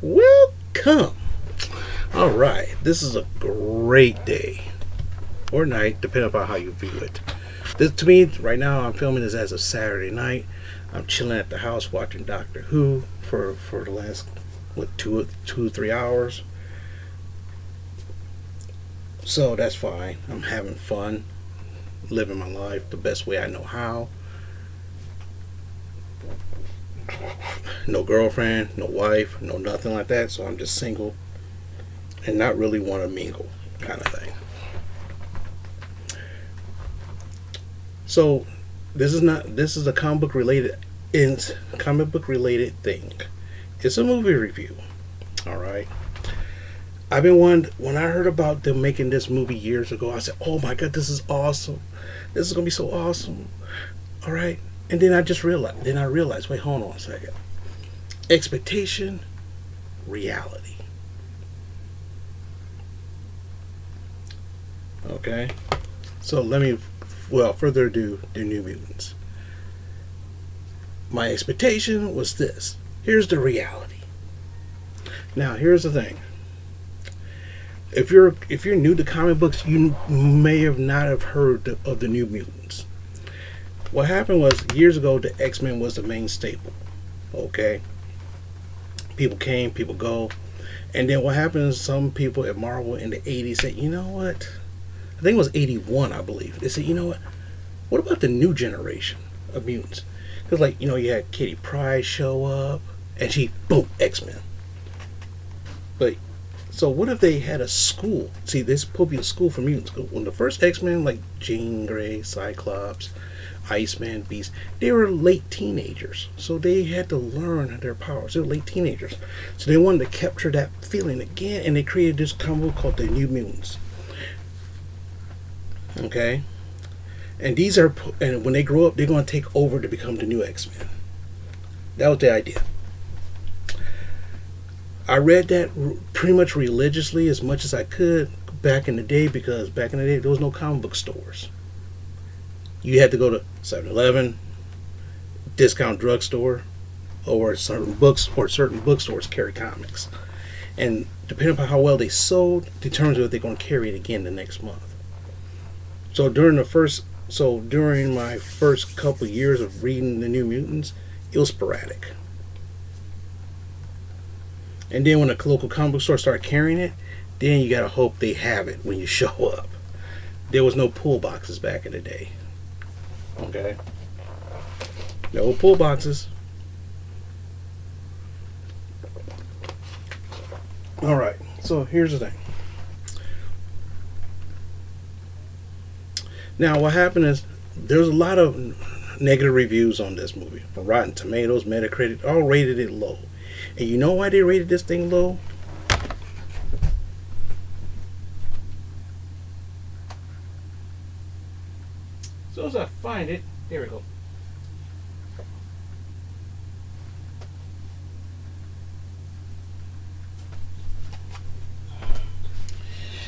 Welcome. All right, this is a great day or night, depending upon how you view it. This, to me, right now, I'm filming this as a Saturday night. I'm chilling at the house watching Doctor Who for the last 2 3 hours. So that's fine. I'm having fun, living my life the best way I know how. No girlfriend, no wife, no nothing like that. So I'm just single and not really want to mingle, kind of thing. So this is a comic book related thing. It's a movie review. All right. I've been when I heard about them making this movie years ago, I said, "Oh my god, this is awesome! This is gonna be so awesome!" All right, and then I realized, wait, hold on a second. Expectation, reality. Okay, so further ado, the New Mutants. My expectation was this. Here's the reality. Now, here's the thing. If you're new to comic books, you may have not have heard of the New Mutants. What happened was years ago, the X-Men was the main staple. Okay, people came, people go, and then what happened is some people at Marvel in the '80s said, you know what? I think it was '81, I believe. They said, you know what? What about the new generation of mutants? Because you had Kitty Pryde show up, and she boom X-Men. But so what if they had a school? See, this supposed to be a school for mutants. When the first X-Men, like Jean Grey, Cyclops, Iceman, Beast, they were late teenagers. So they had to learn their powers. They were late teenagers. So they wanted to capture that feeling again, and they created this comic called the New Mutants. Okay? And when they grow up, they're going to take over to become the new X-Men. That was the idea. I read that pretty much religiously as much as I could back in the day, because back in the day there was no comic book stores. You had to go to 7-Eleven, discount drugstore, or certain bookstores carry comics. And depending upon how well they sold, determines if they're going to carry it again the next month. So during my first couple years of reading the New Mutants, it was sporadic. And then when a local comic book store started carrying it, then you gotta hope they have it when you show up. There was no pull boxes back in the day. Okay? No pull boxes. Alright, so here's the thing. Now what happened is there's a lot of negative reviews on this movie. Rotten Tomatoes, Metacritic, all rated it low. And you know why they rated this thing low? As soon as I find it, here we go.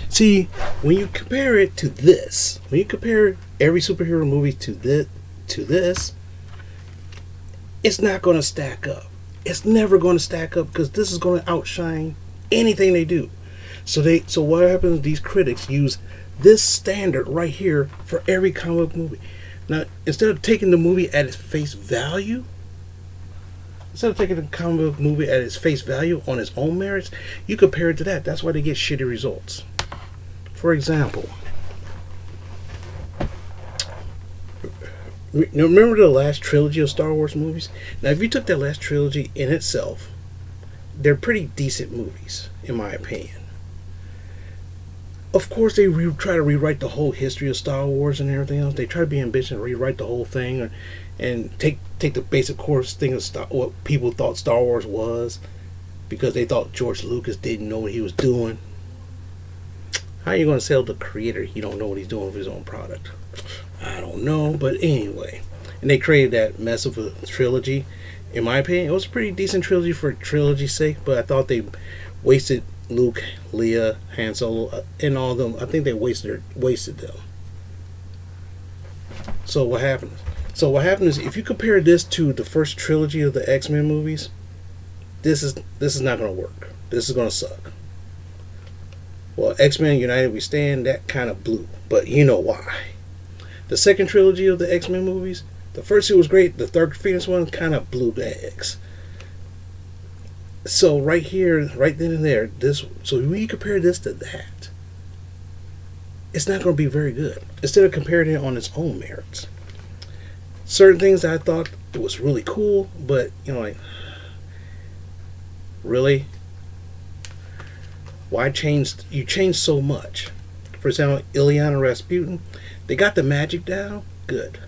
See, when you compare it to this, when you compare every superhero movie to this, it's not going to stack up. It's never going to stack up, because this is going to outshine anything they do. So what happens? These critics use this standard right here for every comic book movie. Now, instead of taking the movie at its face value, on its own merits, you compare it to that. That's why they get shitty results. For example, remember the last trilogy of Star Wars movies? Now, if you took that last trilogy in itself, they're pretty decent movies, in my opinion. Of course, they try to rewrite the whole history of Star Wars and everything else. They try to be ambitious and rewrite the whole thing, and take the basic course thing of what people thought Star Wars was, because they thought George Lucas didn't know what he was doing. How are you going to sell the creator? He don't know what he's doing with his own product. I don't know, but anyway. And they created that mess of a trilogy. In my opinion, it was a pretty decent trilogy for trilogy's sake, but I thought they wasted Luke, Leia, Han Solo, and all of them. I think they wasted them. So what happened? Is if you compare this to the first trilogy of the X-Men movies, this is not going to work. This is going to suck. Well, X-Men United We Stand, that kind of blew, but you know why. The second trilogy of the X-Men movies, the first two was great. The Dark Phoenix one kind of blew the eggs. So right here, right then and there, so when you compare this to that, it's not going to be very good. Instead of comparing it on its own merits, certain things I thought it was really cool, but like, really, why change? You changed so much. For example, Ileana Rasputin, they got the magic down, good.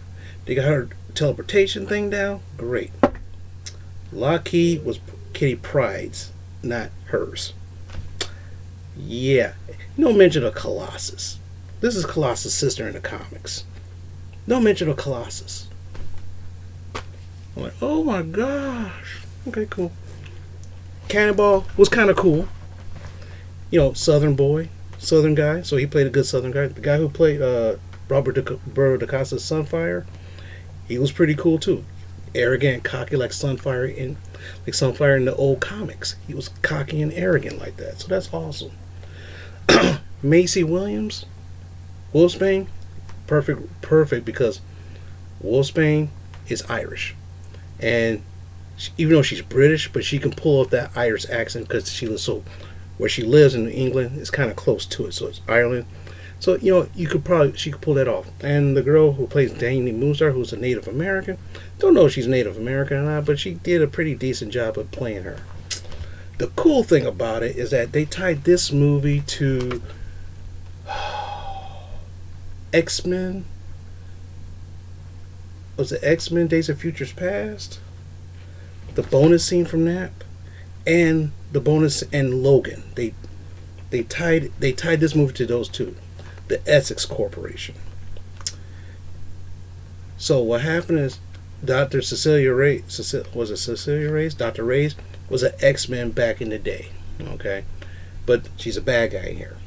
They got her teleportation thing down, great. Lockheed was Kitty Pryde's, not hers. Yeah, no mention of Colossus. This is Colossus' sister in the comics. No mention of Colossus. I'm like, oh my gosh. Okay, cool. Cannonball was kind of cool. Southern boy, Southern guy. So he played a good Southern guy. The guy who played Robert DaCosta's Sunfire, he was pretty cool too. Arrogant, cocky like Sunfire in the old comics. He was cocky and arrogant like that. So that's awesome. Macy Williams, Wolfsbane, perfect because Wolfsbane is Irish, and even though she's British, but she can pull off that Irish accent because where she lives in England is kind of close to it, so it's Ireland. So she could pull that off. And the girl who plays Danny Moonstar, who's a Native American, don't know if she's Native American or not, but she did a pretty decent job of playing her. The cool thing about it is that they tied this movie to X-Men. Was it X-Men Days of Futures Past? The bonus scene from that, and the bonus and Logan. They tied this movie to those two. The Essex Corporation. So what happened is Dr. Cecilia Reyes, was it Cecilia Reyes? Dr. Reyes was an X-Men back in the day. Okay? But she's a bad guy here.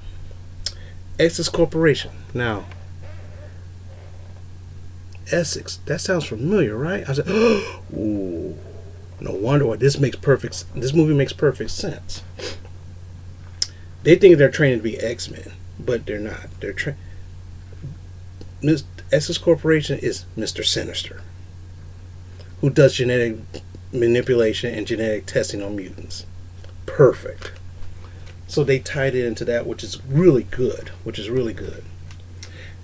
Essex Corporation. Now, Essex, that sounds familiar, right? I said, ooh, no wonder why this movie makes perfect sense. They think they're trained to be X-Men, but they're not. Essex Corporation is Mr. Sinister, who does genetic manipulation and genetic testing on mutants. Perfect. So they tied it into that, which is really good.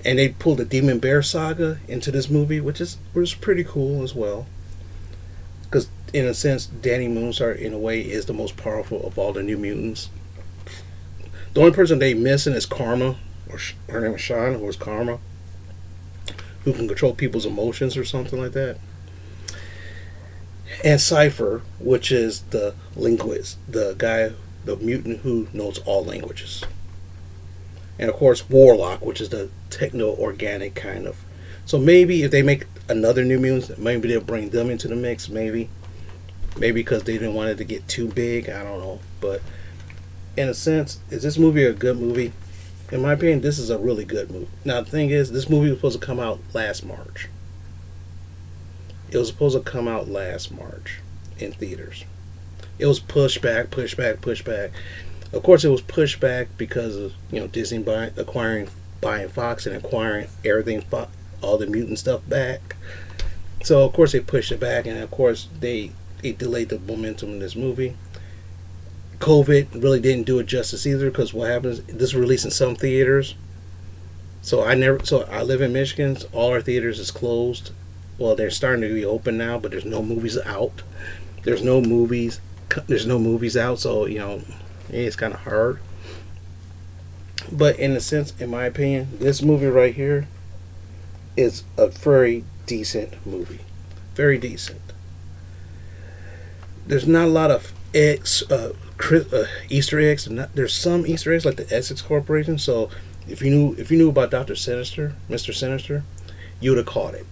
And they pulled the Demon Bear saga into this movie, which was pretty cool as well. Because in a sense, Danny Moonstar in a way is the most powerful of all the New Mutants. The only person they missing is Karma, or her name is Sean, who is Karma, who can control people's emotions or something like that. And Cypher, which is the linguist, the mutant who knows all languages. And of course, Warlock, which is the techno-organic kind of. So maybe if they make another New Mutants, maybe they'll bring them into the mix. Maybe because they didn't want it to get too big. I don't know, but in a sense, is this movie a good movie? In my opinion, this is a really good movie. Now, the thing is, this movie was supposed to come out last March. It was supposed to come out last March in theaters. It was pushed back. Of course, it was pushed back because of Disney buying Fox and acquiring everything, all the mutant stuff back. So of course they pushed it back, and of course they delayed the momentum in this movie. COVID really didn't do it justice either, because what happens, this released in some theaters. So I live in Michigan. So all our theaters is closed. Well, they're starting to be open now, but there's no movies out. There's no movies out, so it's kind of hard. But in a sense, in my opinion, this movie right here is a very decent movie. Very decent. There's not a lot of Easter eggs. There's some Easter eggs like the Essex Corporation. So if you knew about Dr. Sinister, Mr. Sinister, you would have caught it.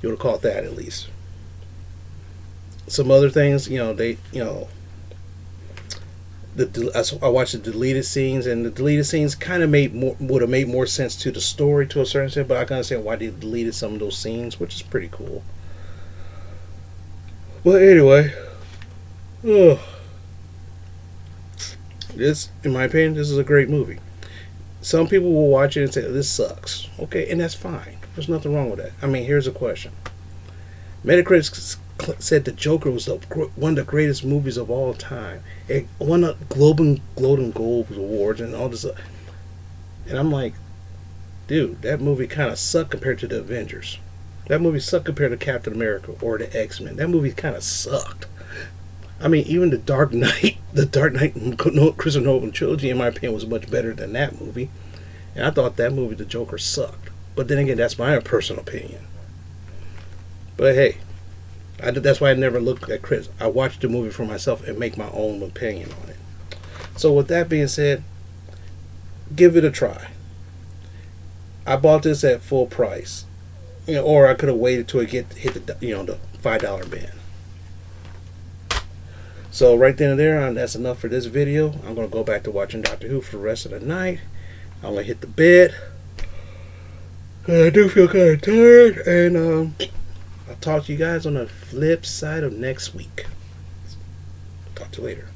You would have caught that at least. Some other things, I watched the deleted scenes, and the deleted scenes kind of would have made more sense to the story to a certain extent, but I can understand why they deleted some of those scenes, which is pretty cool. Well, anyway, Oh, this, in my opinion, this is a great movie. Some people will watch it and say this sucks. Okay, and that's fine. There's nothing wrong with that. I mean, here's a question. Metacritic said the Joker was one of the greatest movies of all time. It won a Golden Globes awards and all this stuff. And I'm like, dude, that movie kind of sucked compared to the Avengers. That movie sucked compared to Captain America or the X-Men. That movie kind of sucked. I mean, even the Dark Knight Christopher Nolan trilogy, in my opinion, was much better than that movie. And I thought that movie, The Joker, sucked. But then again, that's my personal opinion. But hey, that's why I never looked at Chris. I watched the movie for myself and make my own opinion on it. So with that being said, give it a try. I bought this at full price, or I could have waited till it hit the the $5 bin. So right then and there, that's enough for this video. I'm gonna go back to watching Doctor Who for the rest of the night. I'm gonna hit the bed. I do feel kind of tired, and I'll talk to you guys on the flip side of next week. Talk to you later.